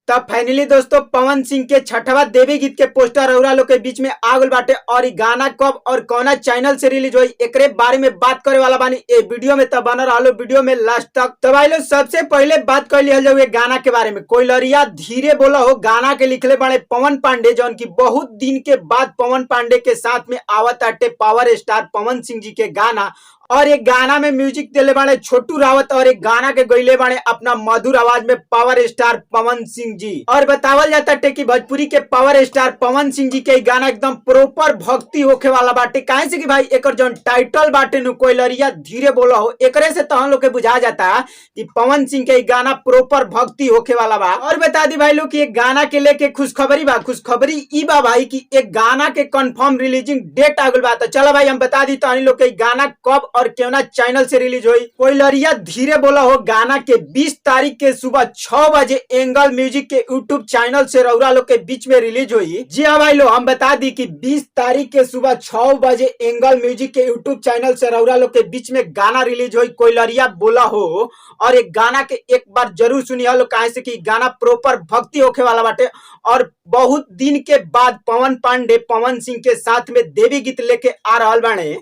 तब फाइनली दोस्तों पवन सिंह के छठवा देवी गीत के पोस्टर रउरा लोग के बीच में आगल बाटे और इ गाना कब और कौना चैनल से रिलीज हुई एकरे बारे में बात करे वाला बानी ए वीडियो में। तब बना रहा वीडियो में लास्ट तक। तो भाई लोग सबसे पहले बात कर लिया जाए गाना के बारे में। कोई लरिया धीरे बोला हो गाना के लिखले बने पवन पांडे, जौन की बहुत दिन के बाद पवन पांडे के साथ में आवत आटे पावर स्टार पवन सिंह जी के गाना। और एक गाना में म्यूजिक दिले बाड़े छोटू रावत और एक गाना के गईले बाड़े अपना मधुर आवाज में पावर स्टार पवन सिंह जी। और बतावल जाता टे कि भोजपुरी के पावर स्टार पवन सिंह जी के गाना एकदम प्रॉपर भक्ति होखे वाला बाटे। काहे से कि भाई एकर जौन टाइटल बाटे नु कोई लरिया धीरे बोला हो, एकरे से तहन लोग के बुझा जाता कि पवन सिंह के गाना प्रॉपर भक्ति होखे वाला बा। और बता दी भाई लोग कि एक गाना के लेके खुशखबरी बा। खुशखबरी ई बा भाई कि एक गाना के कंफर्म रिलीजिंग डेट आगल बा। तो चलो भाई हम बता दी तहन लोग के गाना कब और केवना चैनल से रिलीज हुई। कोई लरिया धीरे बोला हो गाना के 20 तारीख के सुबह 6 बजे एंगल म्यूजिक के यूट्यूब चैनल से रउरा लोग के बीच में रिलीज हुई। जी हाँ भाई लोग हम बता दी कि 20 तारीख के सुबह 6 बजे एंगल म्यूजिक के यूट्यूब चैनल से रउरा लोग के बीच में गाना रिलीज हुई कोई लरिया बोला हो। और एक गाना के एक बार जरूर सुनिए लोग, काहे से कि गाना प्रॉपर भक्ति होखे वाला बाटे। और बहुत दिन के बाद पवन पांडे पवन सिंह के साथ में देवी गीत लेके आ रहल बाड़े।